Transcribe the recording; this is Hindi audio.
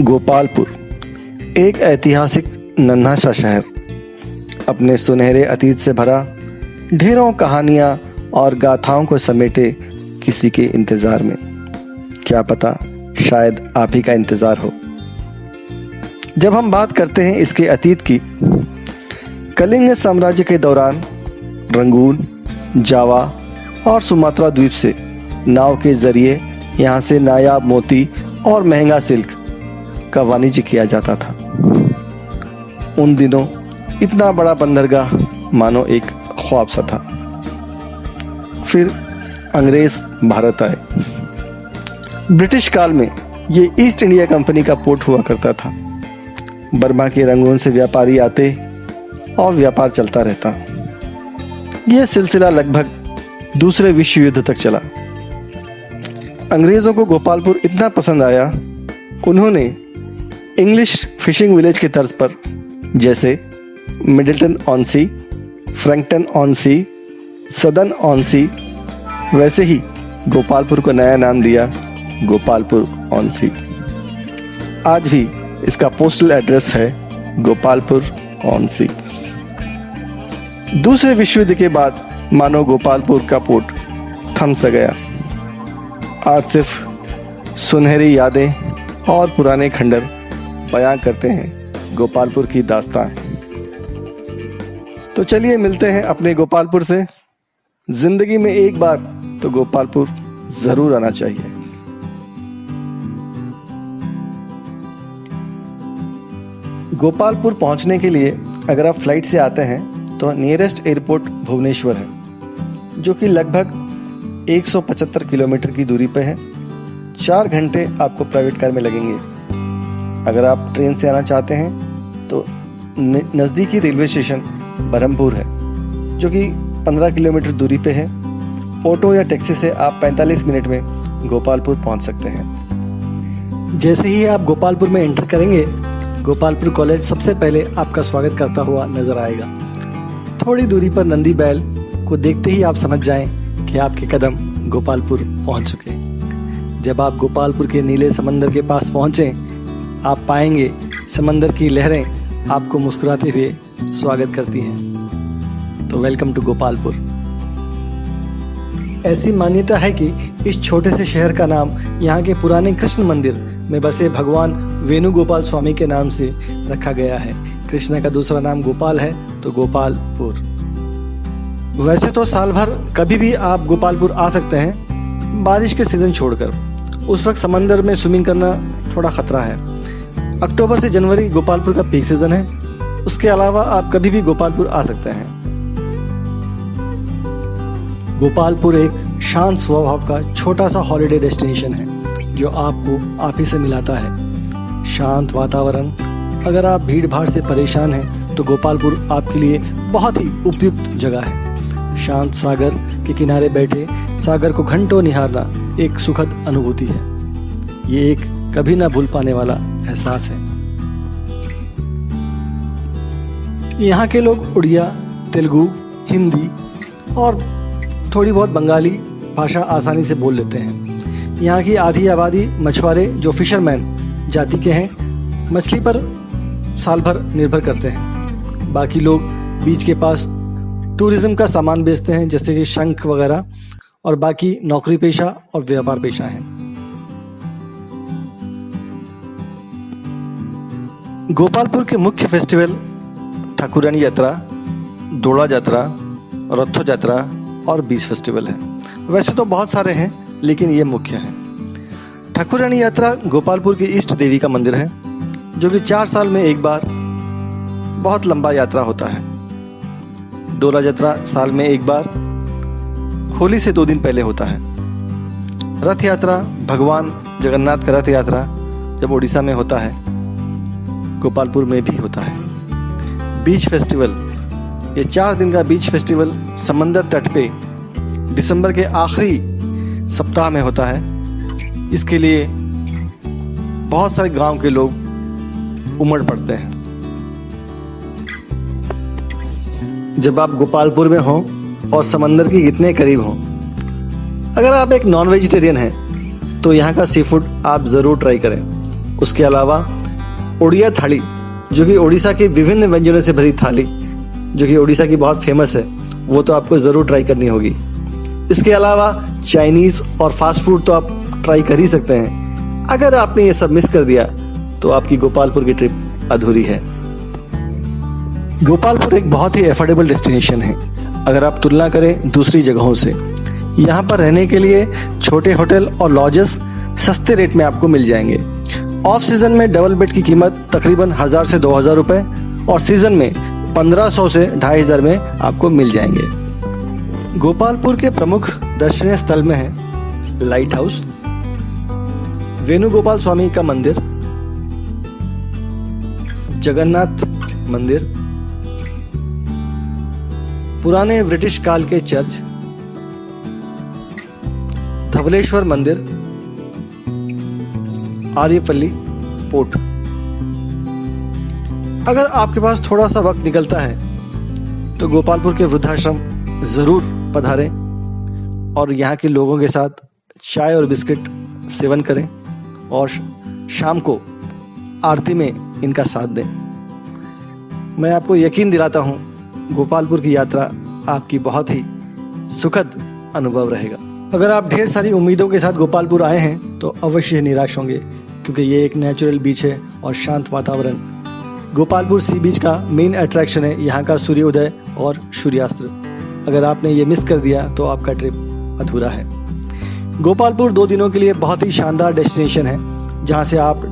गोपालपुर एक ऐतिहासिक नन्हा सा शहर, अपने सुनहरे अतीत से भरा, ढेरों कहानियां और गाथाओं को समेटे किसी के इंतजार में। क्या पता शायद आप ही का इंतजार हो। जब हम बात करते हैं इसके अतीत की, कलिंग साम्राज्य के दौरान रंगून, जावा और सुमात्रा द्वीप से नाव के जरिए यहाँ से नायाब मोती और महंगा सिल्क का वाणिज्य किया जाता था। उन दिनों इतना बड़ा बंदरगाह मानो एक ख्वाब सा था। फिर अंग्रेज भारत आए। ब्रिटिश काल में ये ईस्ट इंडिया कंपनी का पोर्ट हुआ करता था। बर्मा के रंगून से व्यापारी आते और व्यापार चलता रहता। यह सिलसिला लगभग दूसरे विश्व युद्ध तक चला। अंग्रेजों को गोपालपुर इतना पसंद आया, उन्होंने इंग्लिश फिशिंग विलेज की तर्ज पर, जैसे Middleton on sea, Frankton on sea, southern on sea, वैसे ही गोपालपुर को नया नाम दिया, गोपालपुर ऑन सी। आज भी इसका पोस्टल एड्रेस है गोपालपुर ऑन सी। दूसरे विश्व युद्ध के बाद मानो गोपालपुर का पोर्ट थम सा गया। आज सिर्फ सुनहरी यादें और पुराने खंडर बयां करते हैं गोपालपुर की दास्तां। तो चलिए मिलते हैं अपने गोपालपुर से। जिंदगी में एक बार तो गोपालपुर जरूर आना चाहिए। गोपालपुर पहुंचने के लिए अगर आप फ्लाइट से आते हैं तो नियरेस्ट एयरपोर्ट भुवनेश्वर है, जो कि लगभग 175 किलोमीटर की दूरी पे है। 4 घंटे आपको प्राइवेट कार में लगेंगे। अगर आप ट्रेन से आना चाहते हैं तो नज़दीकी रेलवे स्टेशन बरहमपुर है, जो कि 15 किलोमीटर दूरी पे है। ऑटो या टैक्सी से आप 45 मिनट में गोपालपुर पहुंच सकते हैं। जैसे ही आप गोपालपुर में एंटर करेंगे, गोपालपुर कॉलेज सबसे पहले आपका स्वागत करता हुआ नजर आएगा। थोड़ी दूरी पर नंदी बैल को देखते ही आप समझ जाएं कि आपके कदम गोपालपुर पहुंच चुके हैं। जब आप गोपालपुर के नीले समंदर के पास पहुंचे, आप पाएंगे समंदर की लहरें आपको मुस्कुराते हुए स्वागत करती हैं। तो वेलकम टू गोपालपुर। ऐसी मान्यता है कि इस छोटे से शहर का नाम यहाँ के पुराने कृष्ण मंदिर में बसे भगवान वेणुगोपाल स्वामी के नाम से रखा गया है। कृष्ण का दूसरा नाम गोपाल है, तो गोपालपुर। वैसे तो साल भर कभी भी आप गोपालपुर आ सकते हैं, बारिश के सीजन छोड़कर। उस वक्त समंदर में स्विमिंग करना थोड़ा खतरा है। अक्टूबर से जनवरी गोपालपुर का पीक सीजन है। उसके अलावा आप कभी भी गोपालपुर आ सकते हैं। गोपालपुर एक शांत स्वभाव का छोटा सा हॉलिडे डेस्टिनेशन है, जो आपको आप ही से मिलाता है। शांत वातावरण। अगर आप भीड़ भाड़ से परेशान हैं तो गोपालपुर आपके लिए बहुत ही उपयुक्त जगह है। शांत सागर के किनारे बैठे सागर को घंटों निहारना एक सुखद अनुभूति है। ये एक कभी ना भूल पाने वाला एहसास है। यहाँ के लोग उड़िया, तेलुगु, हिंदी और थोड़ी बहुत बंगाली भाषा आसानी से बोल लेते हैं। यहाँ की आधी आबादी मछुआरे जो फिशरमैन जाति के हैं, मछली पर साल भर निर्भर करते हैं। बाकी लोग बीच के पास टूरिज्म का सामान बेचते हैं, जैसे कि शंख वगैरह, और बाकी नौकरी पेशा और व्यापार पेशा है। गोपालपुर के मुख्य फेस्टिवल ठाकुरानी यात्रा, दोड़ा यात्रा, रथो यात्रा और बीच फेस्टिवल है। वैसे तो बहुत सारे हैं, लेकिन ये मुख्य है। ठाकुरानी यात्रा गोपालपुर की इष्ट देवी का मंदिर है, जो कि 4 साल में एक बार बहुत लंबा यात्रा होता है। दोला यात्रा साल में एक बार होली से 2 दिन पहले होता है। रथ यात्रा भगवान जगन्नाथ का रथ यात्रा जब उड़ीसा में होता है, गोपालपुर में भी होता है। बीच फेस्टिवल, ये 4 दिन का बीच फेस्टिवल समंदर तट पे दिसंबर के आखिरी सप्ताह में होता है। इसके लिए बहुत सारे गांव के लोग उमड़ पड़ते हैं। जब आप गोपालपुर में हो और समंदर के इतने करीब हो, अगर आप एक नॉन वेजिटेरियन हैं तो यहाँ का सी फूड आप ज़रूर ट्राई करें। उसके अलावा उड़िया थाली, जो कि उड़ीसा के विभिन्न व्यंजनों से भरी थाली, जो कि उड़ीसा की बहुत फेमस है, वो तो आपको ज़रूर ट्राई करनी होगी। इसके अलावा चाइनीज़ और फास्ट फूड तो आप ट्राई कर ही सकते हैं। अगर आपने ये सब मिस कर दिया तो आपकी गोपालपुर की ट्रिप अधूरी है। गोपालपुर एक बहुत ही अफोर्डेबल डेस्टिनेशन है अगर आप तुलना करें दूसरी जगहों से। यहाँ पर रहने के लिए छोटे होटल और लॉजेस सस्ते रेट में आपको मिल जाएंगे। ऑफ सीजन में डबल बेड की कीमत तकरीबन 1000 से 2000 रुपए और सीजन में 1500 से 2500 में आपको मिल जाएंगे। गोपालपुर के प्रमुख दर्शनीय स्थल में है लाइट हाउस, वेणुगोपाल स्वामी का मंदिर, जगन्नाथ मंदिर, पुराने ब्रिटिश काल के चर्च, धवलेश्वर मंदिर, आर्यपल्ली पोर्ट। अगर आपके पास थोड़ा सा वक्त निकलता है तो गोपालपुर के वृद्धाश्रम जरूर पधारें और यहाँ के लोगों के साथ चाय और बिस्किट सेवन करें और शाम को आरती में इनका साथ दें। मैं आपको यकीन दिलाता हूँ गोपालपुर की यात्रा आपकी बहुत ही सुखद अनुभव रहेगा। अगर आप ढेर सारी उम्मीदों के साथ गोपालपुर आए हैं तो अवश्य निराश होंगे, क्योंकि ये एक नेचुरल बीच है और शांत वातावरण। गोपालपुर सी बीच का मेन अट्रैक्शन है यहाँ का सूर्योदय और सूर्यास्त। अगर आपने ये मिस कर दिया तो आपका ट्रिप अधूरा है। गोपालपुर 2 दिनों के लिए बहुत ही शानदार डेस्टिनेशन है, जहाँ से आप